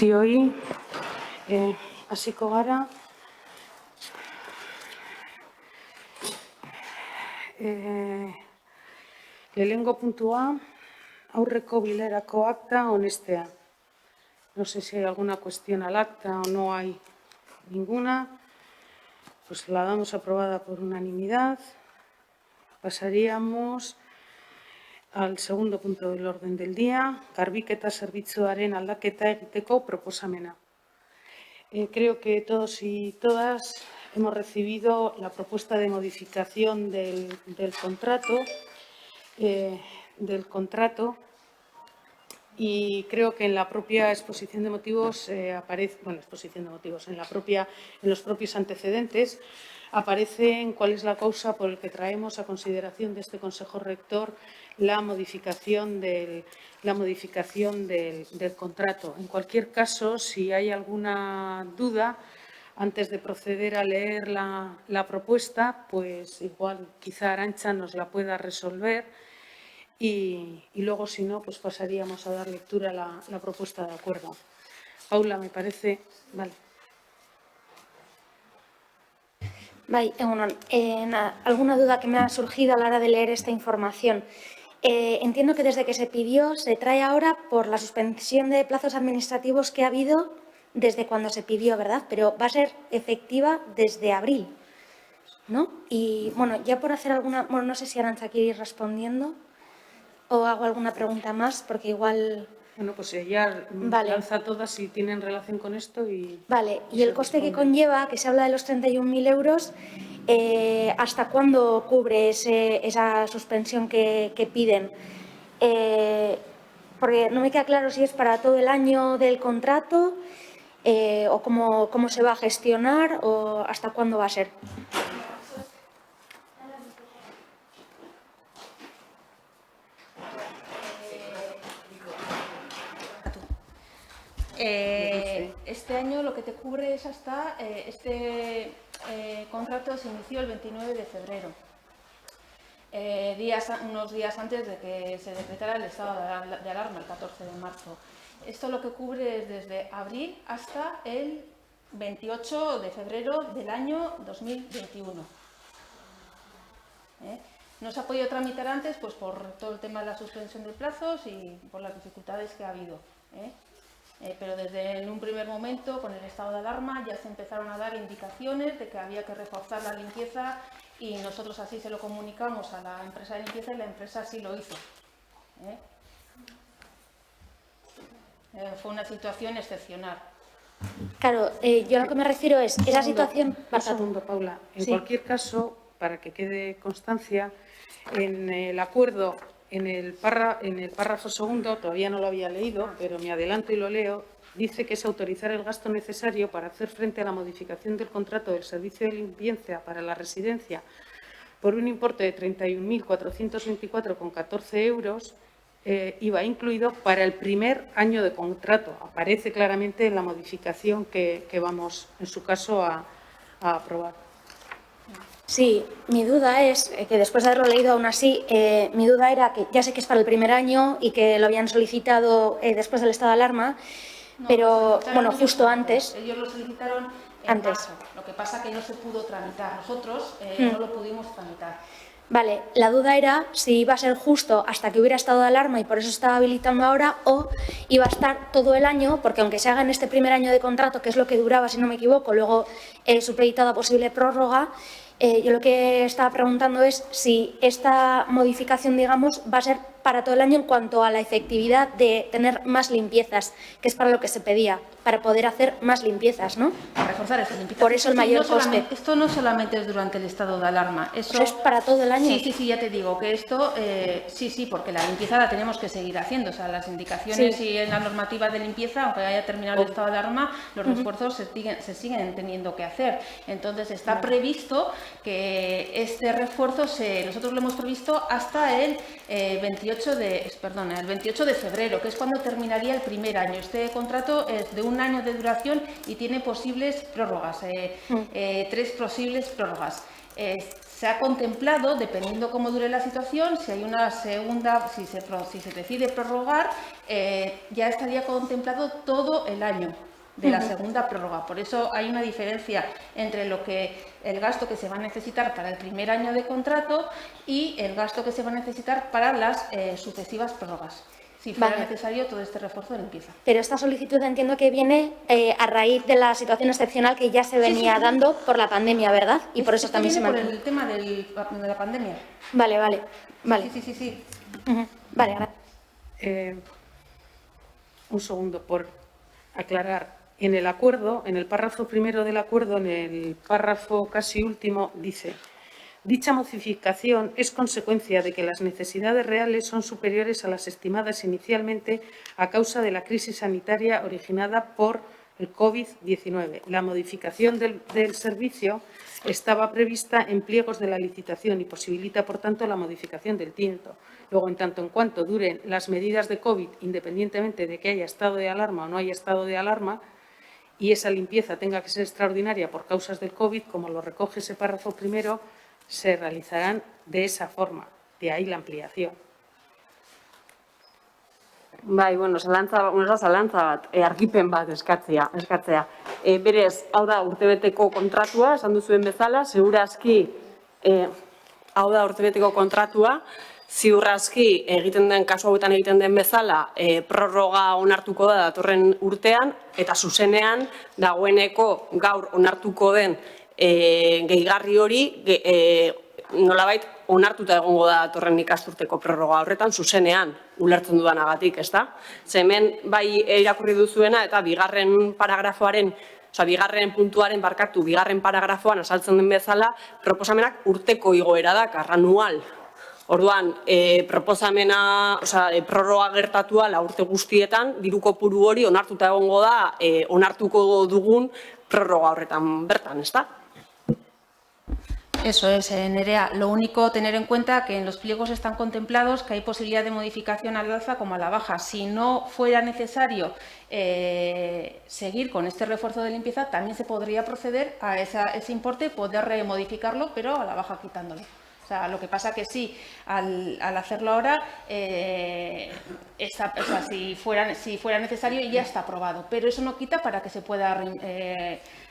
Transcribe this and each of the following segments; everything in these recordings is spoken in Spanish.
Hori, hasiko gara. Lehenengo puntua, aurreko bilerako acta onestea. No sé si hay alguna cuestión al acta o no hay ninguna. Pues la damos aprobada por unanimidad. Pasaríamos al segundo punto del orden del día, garbiketa zerbitzuaren aldaketa egiteko proposamena. Creo que todos y todas hemos recibido la propuesta de modificación del contrato y creo que en la propia exposición de motivos aparece, en los propios antecedentes aparecen cuál es la causa por la que traemos a consideración de este Consejo Rector la modificación del contrato. En cualquier caso, si hay alguna duda, antes de proceder a leer la propuesta, pues igual quizá Arantxa nos la pueda resolver y luego, si no, pues pasaríamos a dar lectura a la propuesta de acuerdo. Paula, me parece. Vale. Alguna duda que me ha surgido a la hora de leer esta información. Entiendo que desde que se pidió se trae ahora por la suspensión de plazos administrativos que ha habido desde cuando se pidió, ¿verdad? Pero va a ser efectiva desde abril, ¿no? Y, bueno, ya por hacer alguna... Bueno, no sé si Arantxa quiere ir respondiendo o hago alguna pregunta más, porque igual... Bueno, pues ella lanza todas si tienen relación con esto y... Vale, y el coste que conlleva, que se habla de los 31.000 euros, ¿hasta cuándo cubre esa suspensión que piden? Porque no me queda claro si es para todo el año del contrato o cómo se va a gestionar o hasta cuándo va a ser. Este año lo que te cubre es hasta este contrato se inició el 29 de febrero, unos días antes de que se decretara el estado de alarma, el 14 de marzo. Esto lo que cubre es desde abril hasta el 28 de febrero del año 2021. No se ha podido tramitar antes pues por todo el tema de la suspensión de plazos y por las dificultades que ha habido. Pero desde en un primer momento, con el estado de alarma, ya se empezaron a dar indicaciones de que había que reforzar la limpieza y nosotros así se lo comunicamos a la empresa de limpieza y la empresa así lo hizo. Fue una situación excepcional. Claro, yo a lo que me refiero es esa situación... Un segundo, Paula. En cualquier caso, para que quede constancia, en el acuerdo... En el párrafo segundo, todavía no lo había leído, pero me adelanto y lo leo, dice que es autorizar el gasto necesario para hacer frente a la modificación del contrato del servicio de limpieza para la residencia por un importe de 31.424,14 euros, IVA incluido, para el primer año de contrato. Aparece claramente en la modificación que vamos, en su caso, a aprobar. Sí, mi duda es que después de haberlo leído aún así, mi duda era que ya sé que es para el primer año y que lo habían solicitado después del estado de alarma, pero bueno, justo antes. Ellos lo solicitaron antes. Marzo. Lo que pasa que no se pudo tramitar. Nosotros no lo pudimos tramitar. Vale, la duda era si iba a ser justo hasta que hubiera estado de alarma y por eso estaba habilitando ahora, o iba a estar todo el año, porque aunque se haga en este primer año de contrato, que es lo que duraba, si no me equivoco, luego supeditado a posible prórroga, yo lo que estaba preguntando es si esta modificación, digamos, va a ser para todo el año en cuanto a la efectividad de tener más limpiezas, que es para lo que se pedía, para poder hacer más limpiezas, ¿no? Para reforzar esa limpieza. Por eso el mayor coste. Esto no solamente es durante el estado de alarma. Eso es para todo el año. Sí, ya te digo que esto, sí, porque la limpieza la tenemos que seguir haciendo. O sea, las indicaciones y en la normativa de limpieza, aunque haya terminado el estado de alarma, los refuerzos se siguen teniendo que hacer. Entonces, está previsto que este refuerzo, nosotros lo hemos previsto hasta el 28 28 de febrero, que es cuando terminaría el primer año. Este contrato es de 1 año de duración y tiene posibles prórrogas, 3 posibles prórrogas. Se ha contemplado, dependiendo cómo dure la situación, si hay una segunda, si se decide prorrogar, ya estaría contemplado todo el año de la segunda prórroga. Por eso hay una diferencia entre el gasto que se va a necesitar para el primer año de contrato y el gasto que se va a necesitar para las sucesivas prórrogas, si fuera necesario todo este refuerzo de limpieza. Pero esta solicitud entiendo que viene a raíz de la situación excepcional que ya se venía dando por la pandemia, ¿verdad? Y por eso también se mantiene. Por el tema de la pandemia. Vale. Sí. Vale, gracias. Un segundo, por aclarar. En el acuerdo, en el párrafo primero del acuerdo, en el párrafo casi último, dice: dicha modificación es consecuencia de que las necesidades reales son superiores a las estimadas inicialmente a causa de la crisis sanitaria originada por el COVID-19. La modificación del servicio estaba prevista en pliegos de la licitación y posibilita, por tanto, la modificación del tiempo. Luego, en tanto en cuanto duren las medidas de COVID, independientemente de que haya estado de alarma o no haya estado de alarma, y esa limpieza tenga que ser extraordinaria por causas del COVID, como lo recoge ese párrafo primero, se realizarán de esa forma. De ahí la ampliación. Bai, bueno, zalantza bat, argipen bat eskatzea. Berez, hau da urtebeteko kontratua, esan duzuen bezala, segurazki, hau da urtebeteko kontratua, ziurrazki egiten den, kasu hauetan egiten den bezala, prorroga onartuko da datorren urtean, eta zuzenean dagoeneko gaur onartuko den gehigarri hori, nolabait onartuta egongo da datorren ikasturteko prorroga horretan zuzenean ulertzen dudanagatik, ezta? Ze hemen bai irakurri duzuena eta bigarren puntuaren bigarren paragrafoan azaltzen den bezala, proposamenak urteko igoera da, anual. Orduan, proposamena, prorroga gertatua la urte guztietan, diru kopuru hori onartuta egongo da, onartuko dugun prorroga horretan bertan, ezta? Eso es, Nerea. Lo único, tener en cuenta que en los pliegos están contemplados que hay posibilidad de modificación al alza como a la baja. Si no fuera necesario seguir con este refuerzo de limpieza, también se podría proceder a ese importe, poder remodificarlo, pero a la baja quitándole. O sea, lo que pasa que sí, al hacerlo ahora, si fuera necesario, ya está aprobado. Pero eso no quita para que se pueda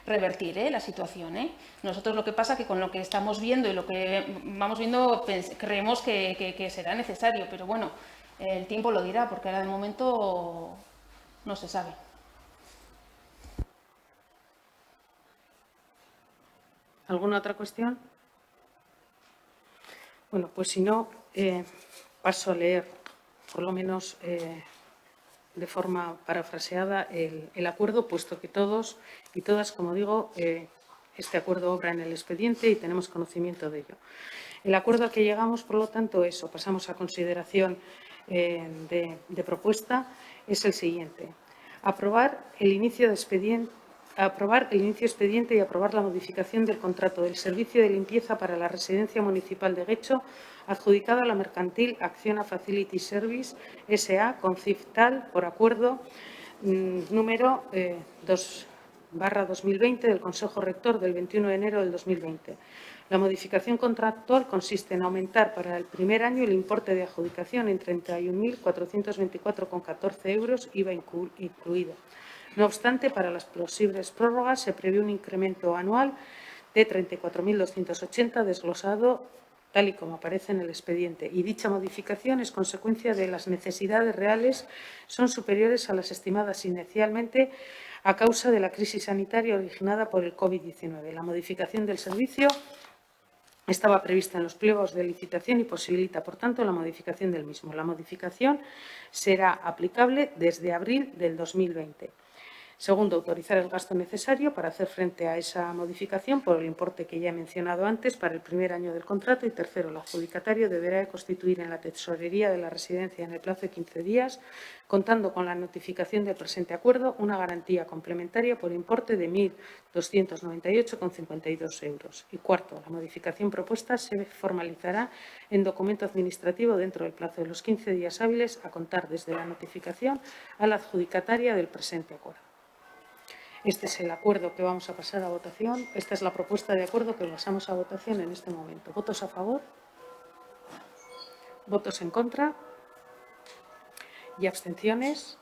revertir la situación. Nosotros lo que pasa que con lo que estamos viendo y lo que vamos viendo creemos que será necesario, pero bueno, el tiempo lo dirá, porque ahora de momento no se sabe. ¿Alguna otra cuestión? Bueno, pues si no, paso a leer, por lo menos de forma parafraseada, el acuerdo, puesto que todos y todas, como digo, este acuerdo obra en el expediente y tenemos conocimiento de ello. El acuerdo al que llegamos, por lo tanto, pasamos a consideración de propuesta, es el siguiente: aprobar el inicio expediente y aprobar la modificación del contrato del servicio de limpieza para la residencia municipal de Guecho, adjudicada a la mercantil Acciona Facility Service S.A. con CIFTAL por acuerdo número 2/2020 del Consejo Rector del 21 de enero del 2020. La modificación contractual consiste en aumentar para el primer año el importe de adjudicación en 31.424,14 euros, IVA incluido. No obstante, para las posibles prórrogas se prevé un incremento anual de 34.280 desglosado tal y como aparece en el expediente, y dicha modificación es consecuencia de las necesidades reales, son superiores a las estimadas inicialmente a causa de la crisis sanitaria originada por el COVID-19. La modificación del servicio estaba prevista en los pliegos de licitación y posibilita, por tanto, la modificación del mismo. La modificación será aplicable desde abril del 2020. Segundo, autorizar el gasto necesario para hacer frente a esa modificación por el importe que ya he mencionado antes para el primer año del contrato. Y tercero, el adjudicatario deberá de constituir en la tesorería de la residencia en el plazo de 15 días, contando con la notificación del presente acuerdo, una garantía complementaria por importe de 1.298,52 euros. Y cuarto, la modificación propuesta se formalizará en documento administrativo dentro del plazo de los 15 días hábiles a contar desde la notificación a la adjudicataria del presente acuerdo. Este es el acuerdo que vamos a pasar a votación. Esta es la propuesta de acuerdo que pasamos a votación en este momento. ¿Votos a favor? ¿Votos en contra? ¿Y abstenciones?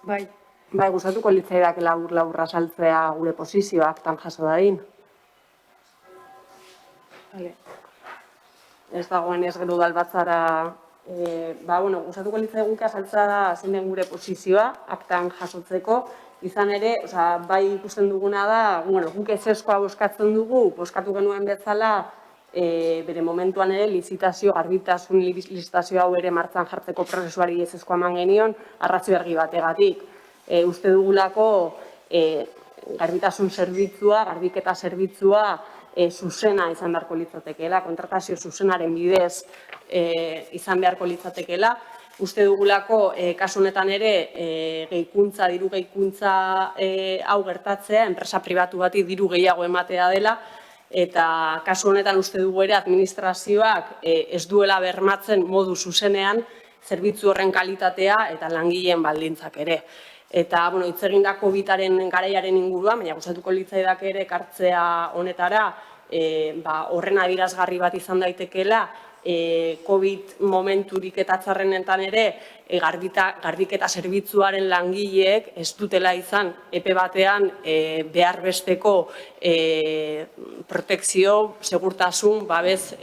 Vale. Bai, gustatuko litzaidak labur azaltzea gure posizioa aktan jaso dadin. Vale. Ez dagoenez gero udalbatzara, gustatuko litzaiguke azaltzea zein den gure posizioa aktan jasotzeko. Izan ere, bai ikusten duguna da, guk ezezkoa bozkatzen dugu, bozkatu genuen bezala, bere momentuan ere lizitazio, garbitasun lizitazio hau ere martxan jartzeko prozesuari ezezkoa eman genion, arrazoi argi bategatik. Uste dugulako garbitasun zerbitzua, garbiketa zerbitzua zuzena izan beharko litzatekeela, kontratazio zuzenaren bidez izan beharko litzatekeela. Uste dugulako, kasu honetan ere, diru gehikuntza hau gertatzea, enpresa pribatu bati diru gehiago ematea dela, eta kasu honetan uste dugu ere administrazioak ez duela bermatzen modu zuzenean zerbitzu horren kalitatea eta langileen baldintzak ere. Eta, hitz egindako COVID-aren garaiaren inguruan, baina gustatuko litzaidak ere ekartzea honetara, horren adierazgarri bat izan daitekeela, COVID momenturik eta txarrenetan ere garbiketa zerbitzuaren langileek ez dutela izan epe batean behar besteko protekzio, segurtasun, babes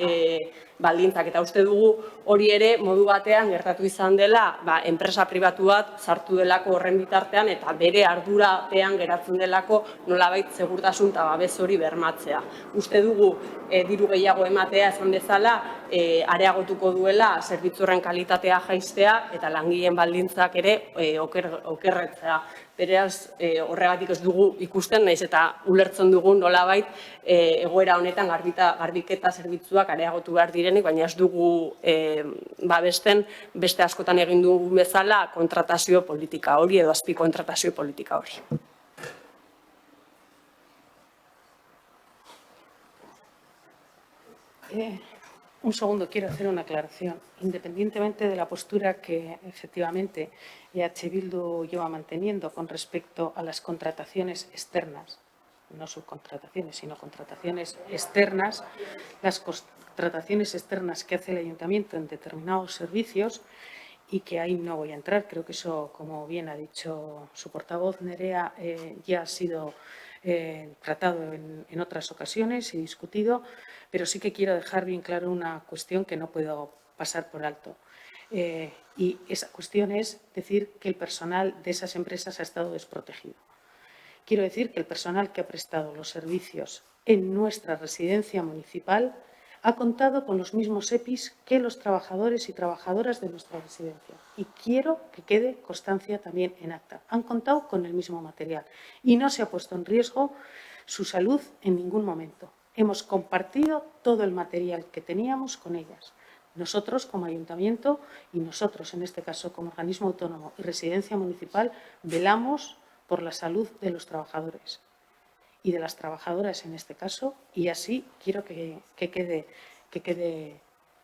baldintzak. Eta uste dugu hori ere modu batean gertatu izan dela enpresa pribatu bat sartu delako horren bitartean eta bere ardurapean geratzen delako nolabait segurtasun eta babes hori bermatzea. Uste dugu diru gehiago ematea esan bezala areagotuko duela zerbitzu horren kalitatea jaistea eta langileen baldintzak ere okerretzea. Beraz, horregatik ez dugu ikusten, nahiz eta ulertzen dugu nolabait egoera honetan garbiketa zerbitzuak areagotu behar direnik, baina ez dugu babesten beste askotan egin dugun bezala kontratazio politika hori edo azpi kontratazio politika hori. Un segundo, quiero hacer una aclaración. Independientemente de la postura que efectivamente EH Bildu lleva manteniendo con respecto a las contrataciones externas, no subcontrataciones, sino contrataciones externas, las contrataciones externas que hace el Ayuntamiento en determinados servicios, y que ahí no voy a entrar, creo que eso, como bien ha dicho su portavoz Nerea, ya ha sido tratado en otras ocasiones y discutido, pero sí que quiero dejar bien claro una cuestión que no puedo pasar por alto. Y esa cuestión es decir que el personal de esas empresas ha estado desprotegido. Quiero decir que el personal que ha prestado los servicios en nuestra residencia municipal ha contado con los mismos EPIs que los trabajadores y trabajadoras de nuestra residencia. Y quiero que quede constancia también en acta. Han contado con el mismo material y no se ha puesto en riesgo su salud en ningún momento. Hemos compartido todo el material que teníamos con ellas. Nosotros como ayuntamiento y nosotros en este caso como organismo autónomo y residencia municipal velamos por la salud de los trabajadores y de las trabajadoras en este caso, y así quiero que quede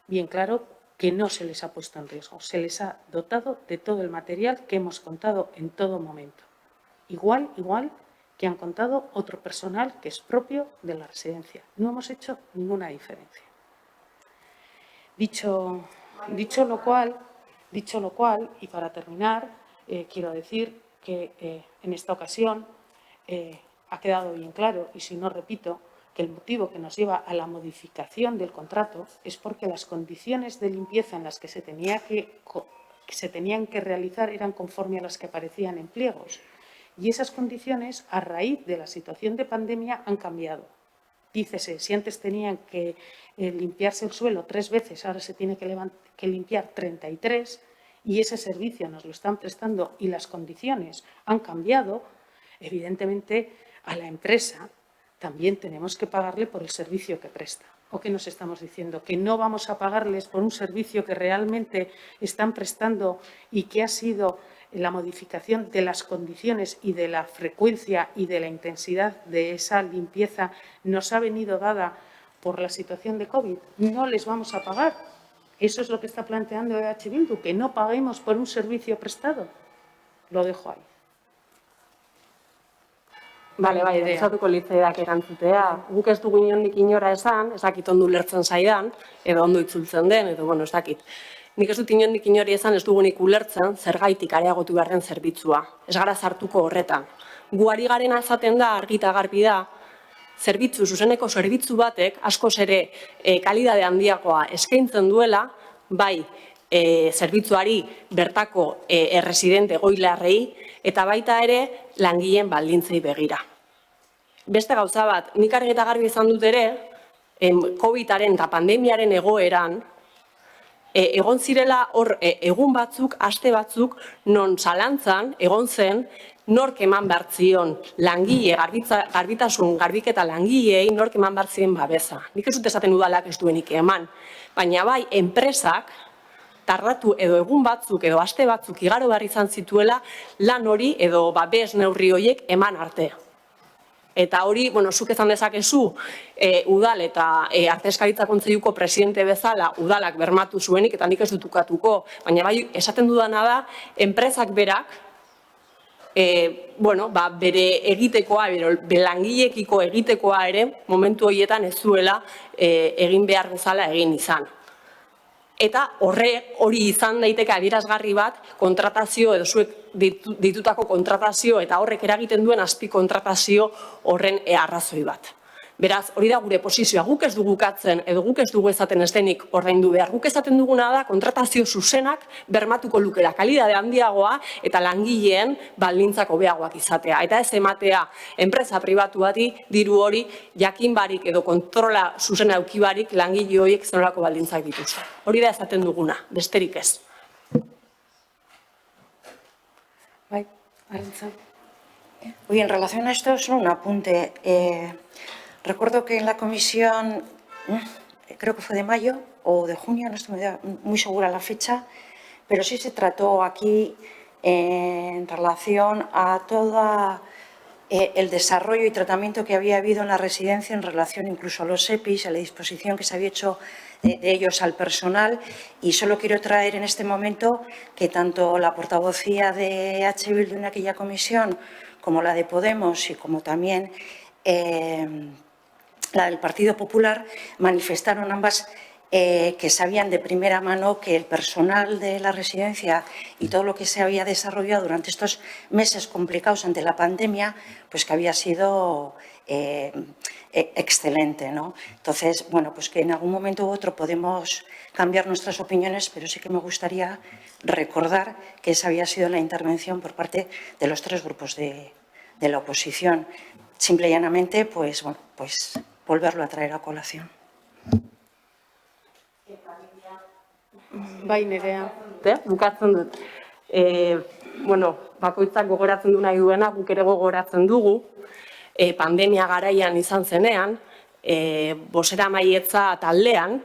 bien claro que no se les ha puesto en riesgo, se les ha dotado de todo el material que hemos contado en todo momento. Igual que han contado otro personal que es propio de la residencia. No hemos hecho ninguna diferencia. Dicho lo cual, y para terminar, quiero decir que en esta ocasión ha quedado bien claro, y si no repito, que el motivo que nos lleva a la modificación del contrato es porque las condiciones de limpieza en las que se tenían que realizar eran conforme a las que aparecían en pliegos. Y esas condiciones, a raíz de la situación de pandemia, han cambiado. Dícese, si antes tenían que limpiarse el suelo 3 veces, ahora se tiene que limpiar 33, y ese servicio nos lo están prestando y las condiciones han cambiado, evidentemente a la empresa también tenemos que pagarle por el servicio que presta. ¿O qué nos estamos diciendo? ¿Que no vamos a pagarles por un servicio que realmente están prestando y que ha sido la modificación de las condiciones y de la frecuencia y de la intensidad de esa limpieza nos ha venido dada por la situación de COVID? No les vamos a pagar. Eso es lo que está planteando EH Bildu, que no paguemos por un servicio prestado. Lo dejo ahí. Bai, gustatuko litzaidak erantzutea. Guk ez dugu inondik inora esan, ez dakit ondo ulertzen zaidan, edo ondo itzultzen den, edo ez dakit. Nik ez dut inondik inori esan ez dugunik ulertzen zergaitik areagotu beharren zerbitzua. Ez gara sartuko horretan. Gu ari garena esaten da, argi eta garbi da, zuzeneko zerbitzu batek askoz ere kalidade handiagoa eskaintzen duela, bai zerbitzuari bertako erresidente egoilarrei eta baita ere langileen baldintzei begira. Beste gauza bat, nik argi eta garbi izan dut ere, COVID-aren eta pandemiaren egoeran, egon zirela hor egun batzuk, aste batzuk, non zalantzan egon zen, nork eman behar zion langile, garbiketa langileei, nork eman behar ziren babesa. Nik ez dut esaten udalak ez duenik eman, baina bai enpresak, tardatu edo egun batzuk edo aste batzuk igaro behar izan zituela lan hori edo babes neurri horiek eman arte. Eta hori, zuk ezan dezakezu, udal eta Artezkaritza Kontseiluko presidente bezala udalak bermatu zuenik, eta nik ez dut ukatuko, baina bai esaten dudana da, enpresak berak, bere egitekoa, bere langileekiko egitekoa ere, momentu horietan ez zuela egin behar bezala egin izan. Eta hori izan daiteke adierazgarri bat kontratazio edo zuek ditutako kontratazio eta horrek eragiten duen azpi kontratazio horren arrazoi bat. Beraz, hori da gure posizioa, guk ez dugu katzen edo guk ez dugu esaten ez denik ordaindu behar. Guk esaten duguna da kontratazio zuzenak bermatuko lukela kalidade handiagoa eta langileen baldintzak hobeagoak izatea. Eta ez ematea enpresa pribatu bati diru hori jakin barik edo kontrola zuzena eduki barik langile horiek zenolako baldintzak dituzte. Hori da esaten duguna, besterik ez. Bai, Arantza. Oye, en relación a esto, solo un apunte. Recuerdo que en la comisión, creo que fue de mayo o de junio, no estoy muy segura la fecha, pero sí se trató aquí en relación a todo el desarrollo y tratamiento que había habido en la residencia en relación incluso a los EPIs, a la disposición que se había hecho de ellos al personal. Y solo quiero traer en este momento que tanto la portavocía de EH Bildu en aquella comisión como la de Podemos y como también la del Partido Popular manifestaron ambas que sabían de primera mano que el personal de la residencia y todo lo que se había desarrollado durante estos meses complicados ante la pandemia, pues que había sido excelente, ¿no? Entonces, pues que en algún momento u otro podemos cambiar nuestras opiniones, pero sí que me gustaría recordar que esa había sido la intervención por parte de los 3 grupos de la oposición. Simple y llanamente, pues volverlo a traer a colación. Bai, Nerea. Bukatzen dut. Bakoitzak gogoratzen du nahi duena, guk ere gogoratzen dugu, pandemia garaian izan zenean, bozeramailetza taldean,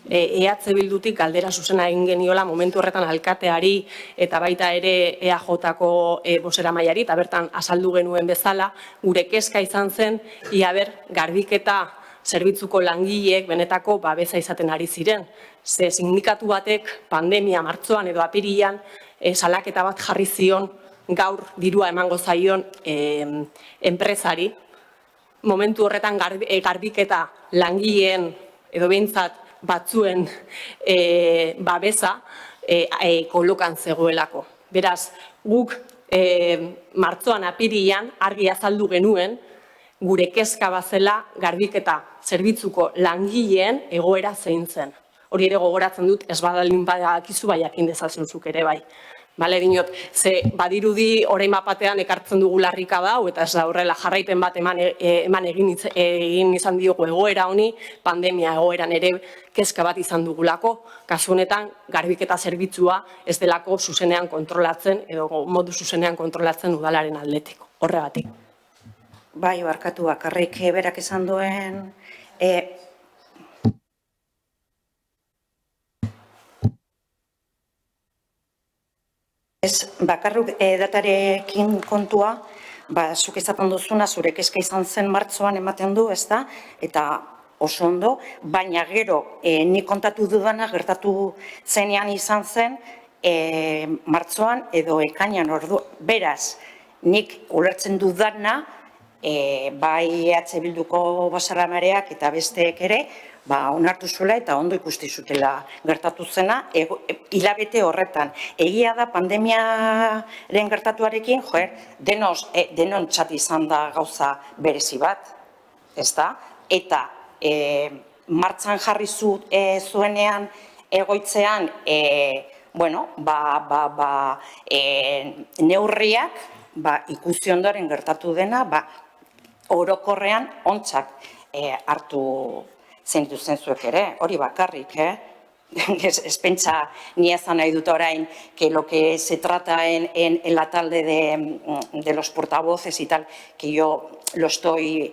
EH Bildutik galdera zuzena egin geniola momentu horretan alkateari eta baita ere EAJ-ko bozeramaileari, eta bertan azaldu genuen bezala, gure kezka izan zen, garbiketa zerbitzuko langileek benetako babesa izaten ari ziren. Ze sindikatu batek pandemia martxoan edo apirilean salaketa bat jarri zion gaur dirua emango zaion enpresari. Momentu horretan garbiketa langileen edo behintzat batzuen babesa kolokan zegoelako. Beraz, guk martxoan apirilean argi azaldu genuen gure kezka bazela garbiketa zerbitzuko langileen egoera zein zen. Hori ere gogoratzen dut, ez badalin badakizu bai jakin dezazunzuk ere bai. Bale, dinot, ze badirudi orain batean ekartzen dugu larrika dau, eta ez da horrela jarraipen bat eman egin izan diogu egoera honi, pandemia egoeran ere kezka bat izan dugulako, kasu honetan garbiketa zerbitzua ez delako zuzenean kontrolatzen, edo modu zuzenean kontrolatzen udalaren aldetik, horregatik. Bai, barkatu, bakarrik berak esan duen, bakarruk datarekin kontua, zuk ezaten duzuna, zure kezka izan zen martzoan ematen du, ez da, eta oso ondo, baina gero nik kontatu dudana gertatu zenean izan zen martzoan edo ekainan ordu. Beraz, nik ulertzen dudana, bai EH Bilduko bozeramareak eta besteek ere, onartu zuela eta ondo ikusti zutela gertatu zena, hilabete horretan. Egia da pandemiaren gertatuarekin, denontzat izan da gauza berezi bat, ez da? Eta martxan jarri zuenean egoitzean, neurriak ikusi ondoren gertatu dena, orokorrean ontzat hartu zenituzen zuek ere, hori bakarrik, ez pentsa ni ezan nahi dut orain que lo que se trata en la talde de los portavoces y tal, que yo lo estoy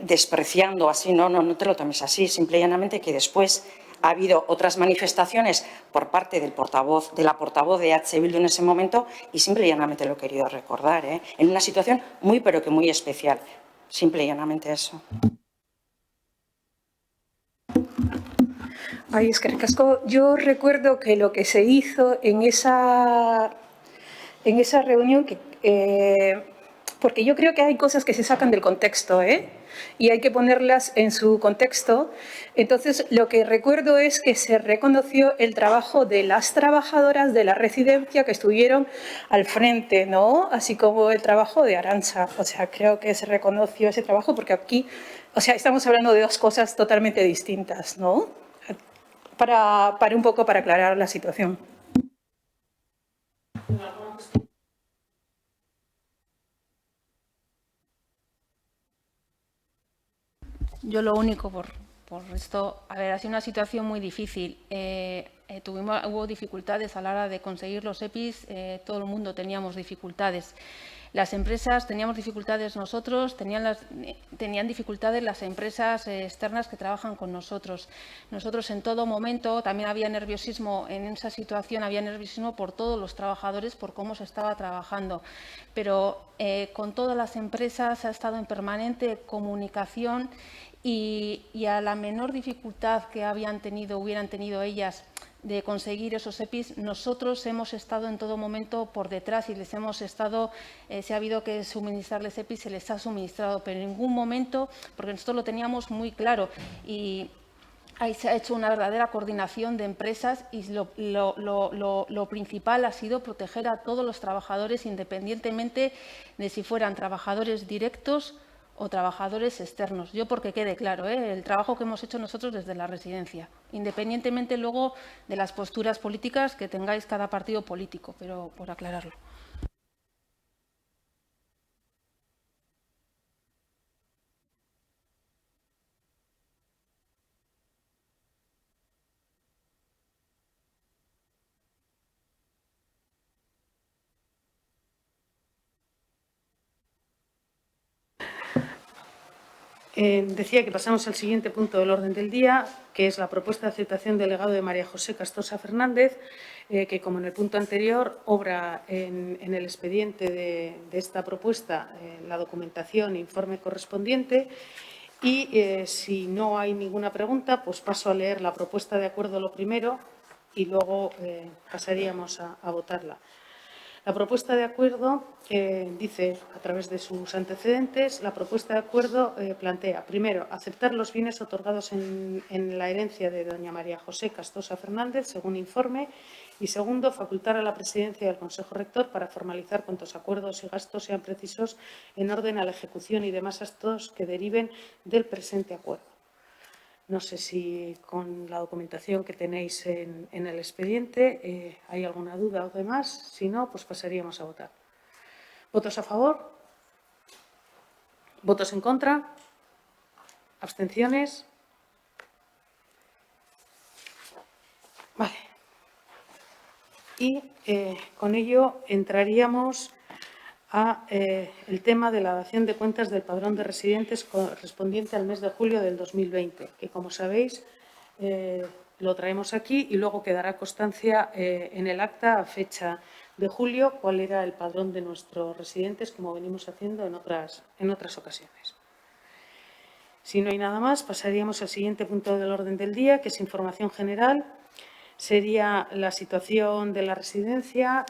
despreciando así, no te lo tomes así, simple y llanamente que después ha habido otras manifestaciones por parte del portavoz, de la portavoz de EH Bildu en ese momento y simple y llanamente lo he querido recordar, en una situación muy pero que muy especial, simple y llanamente eso. Ay, es que recasco. Yo recuerdo que lo que se hizo en esa reunión, porque yo creo que hay cosas que se sacan del contexto, y hay que ponerlas en su contexto. Entonces, lo que recuerdo es que se reconoció el trabajo de las trabajadoras de la residencia que estuvieron al frente, ¿no? Así como el trabajo de Arantxa. O sea, creo que se reconoció ese trabajo porque aquí, o sea, estamos hablando de dos cosas totalmente distintas, ¿no? Para un poco para aclarar la situación. Yo lo único por esto, a ver, ha sido una situación muy difícil. Hubo dificultades a la hora de conseguir los EPIs, todo el mundo teníamos dificultades. Las empresas teníamos dificultades nosotros, tenían dificultades las empresas externas que trabajan con nosotros. Nosotros en todo momento también había nerviosismo, en esa situación había nerviosismo por todos los trabajadores, por cómo se estaba trabajando. Pero con todas las empresas ha estado en permanente comunicación y a la menor dificultad que hubieran tenido ellas de conseguir esos EPIs, nosotros hemos estado en todo momento por detrás y les hemos estado, si ha habido que suministrarles EPIs, se les ha suministrado, pero en ningún momento, porque nosotros lo teníamos muy claro y ahí se ha hecho una verdadera coordinación de empresas y lo principal ha sido proteger a todos los trabajadores independientemente de si fueran trabajadores directos o trabajadores externos. Yo, porque quede claro, el trabajo que hemos hecho nosotros desde la residencia, independientemente luego de las posturas políticas que tengáis cada partido político, pero por aclararlo. Decía que pasamos al siguiente punto del orden del día, que es la propuesta de aceptación del legado de María José Castosa Fernández, que, como en el punto anterior, obra en el expediente de esta propuesta la documentación e informe correspondiente. Y si no hay ninguna pregunta, pues paso a leer la propuesta de acuerdo lo primero y luego pasaríamos a votarla. La propuesta de acuerdo dice, a través de sus antecedentes, la propuesta de acuerdo plantea, primero, aceptar los bienes otorgados en la herencia de doña María José Castosa Fernández, según informe, y segundo, facultar a la presidencia del Consejo Rector para formalizar cuantos acuerdos y gastos sean precisos en orden a la ejecución y demás actos que deriven del presente acuerdo. No sé si con la documentación que tenéis en el expediente hay alguna duda o demás. Si no, pues pasaríamos a votar. ¿Votos a favor? ¿Votos en contra? ¿Abstenciones? Vale. Y con ello entraríamos a el tema de la dación de cuentas del padrón de residentes correspondiente al mes de julio del 2020, que, como sabéis, lo traemos aquí y luego quedará constancia en el acta a fecha de julio cuál era el padrón de nuestros residentes, como venimos haciendo en otras ocasiones. Si no hay nada más, pasaríamos al siguiente punto del orden del día, que es información general. Sería la situación de la residencia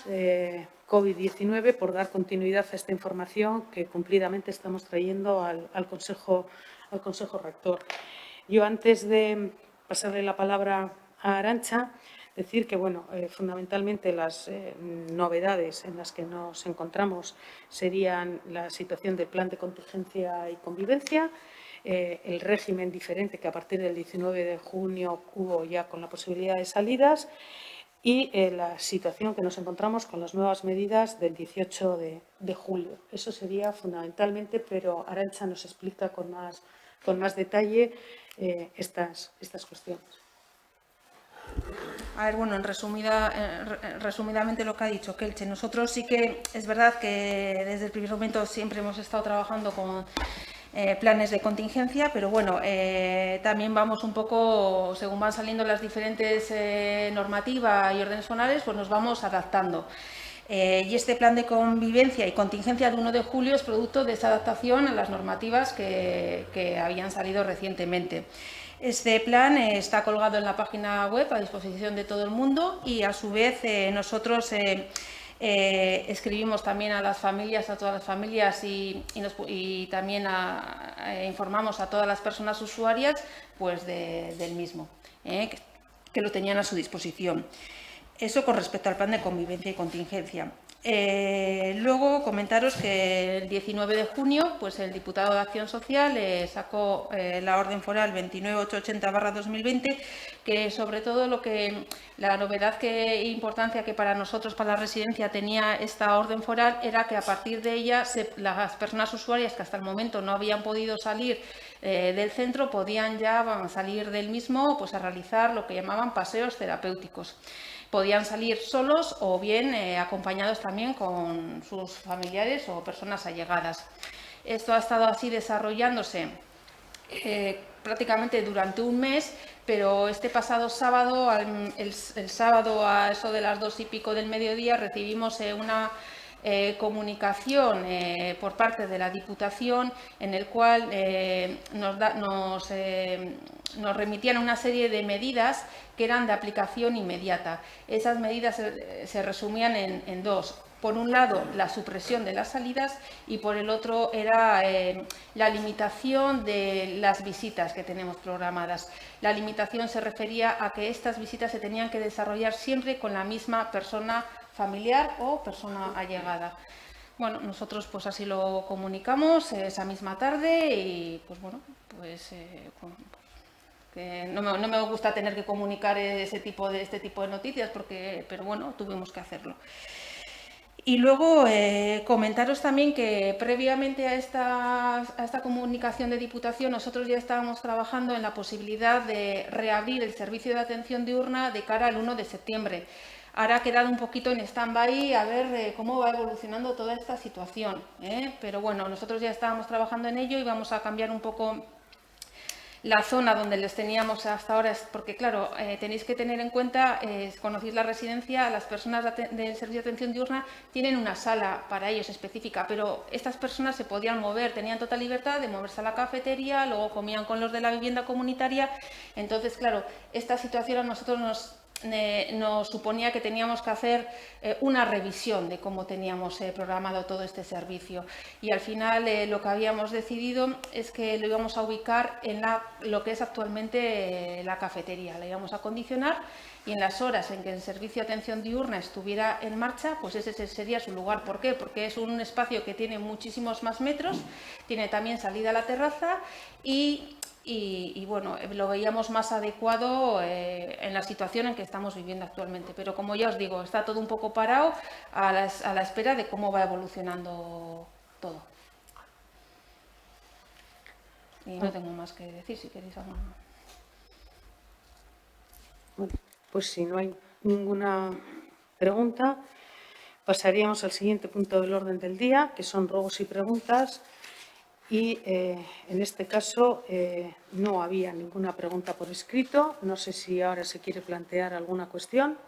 COVID-19, por dar continuidad a esta información que cumplidamente estamos trayendo al Consejo Rector. Yo, antes de pasarle la palabra a Arantxa, decir que, bueno, fundamentalmente las novedades en las que nos encontramos serían la situación del plan de contingencia y convivencia, el régimen diferente que a partir del 19 de junio hubo ya con la posibilidad de salidas y la situación que nos encontramos con las nuevas medidas del 18 de julio. Eso sería fundamentalmente, pero Arantxa nos explica con más detalle estas cuestiones. A ver, bueno, resumidamente lo que ha dicho Kelche. Nosotros sí que es verdad que desde el primer momento siempre hemos estado trabajando con planes de contingencia, pero bueno, también vamos un poco, según van saliendo las diferentes normativas y órdenes zonales, pues nos vamos adaptando. Y este plan de convivencia y contingencia del 1 de julio es producto de esa adaptación a las normativas que habían salido recientemente. Este plan está colgado en la página web a disposición de todo el mundo y, a su vez, nosotros escribimos también a las familias, a todas las familias y también informamos a todas las personas usuarias pues del mismo, que lo tenían a su disposición. Eso con respecto al plan de convivencia y contingencia. Luego comentaros que el 19 de junio pues el diputado de Acción Social sacó la orden foral 29880/2020, que sobre todo la novedad e importancia que para nosotros, para la residencia, tenía esta orden foral era que a partir de ella las personas usuarias que hasta el momento no habían podido salir del centro podían ya salir del mismo pues a realizar lo que llamaban paseos terapéuticos. Podían salir solos o bien acompañados también con sus familiares o personas allegadas. Esto ha estado así desarrollándose prácticamente durante un mes, pero este pasado sábado, el sábado a eso de las 2 y pico del mediodía, recibimos una comunicación por parte de la Diputación en el cual nos remitían una serie de medidas que eran de aplicación inmediata. Esas medidas se resumían en dos. Por un lado, la supresión de las salidas y por el otro era la limitación de las visitas que tenemos programadas. La limitación se refería a que estas visitas se tenían que desarrollar siempre con la misma persona familiar o persona allegada. Bueno, nosotros pues así lo comunicamos esa misma tarde y pues bueno, pues que no me gusta tener que comunicar este tipo de noticias pero bueno, tuvimos que hacerlo. Y luego comentaros también que previamente a esta comunicación de Diputación nosotros ya estábamos trabajando en la posibilidad de reabrir el servicio de atención diurna de cara al 1 de septiembre. Ahora ha quedado un poquito en stand-by a ver cómo va evolucionando toda esta situación, pero bueno, nosotros ya estábamos trabajando en ello y vamos a cambiar un poco la zona donde les teníamos hasta ahora, porque claro, tenéis que tener en cuenta, conocéis la residencia, las personas del servicio de atención diurna tienen una sala para ellos específica, pero estas personas se podían mover, tenían total libertad de moverse a la cafetería, luego comían con los de la vivienda comunitaria. Entonces, claro, esta situación a nosotros nos suponía que teníamos que hacer una revisión de cómo teníamos programado todo este servicio y al final lo que habíamos decidido es que lo íbamos a ubicar en lo que es actualmente la cafetería, la íbamos a acondicionar y en las horas en que el servicio de atención diurna estuviera en marcha, pues ese sería su lugar. ¿Por qué? Porque es un espacio que tiene muchísimos más metros, tiene también salida a la terraza y y bueno, lo veíamos más adecuado en la situación en que estamos viviendo actualmente. Pero como ya os digo, está todo un poco parado a la espera de cómo va evolucionando todo. Y no tengo más que decir, si queréis algo. Bueno, pues si no hay ninguna pregunta, pasaríamos al siguiente punto del orden del día, que son ruegos y preguntas. Y en este caso no había ninguna pregunta por escrito. No sé si ahora se quiere plantear alguna cuestión.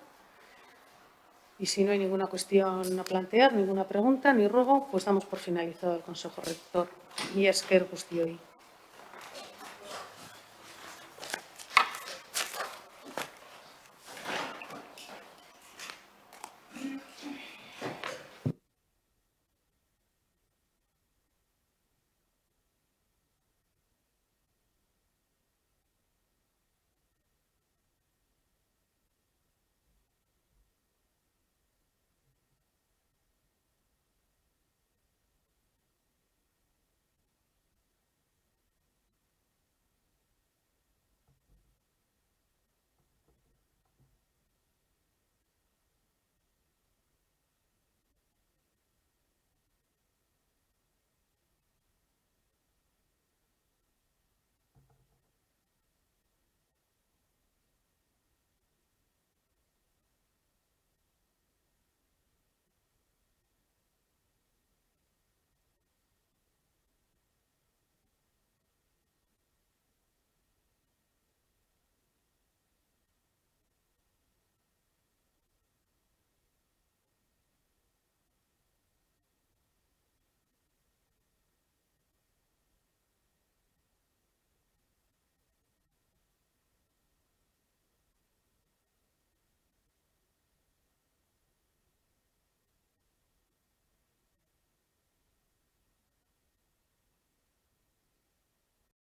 Y si no hay ninguna cuestión a plantear, ninguna pregunta ni ruego, pues damos por finalizado el Consejo Rector. Y esker guztioi.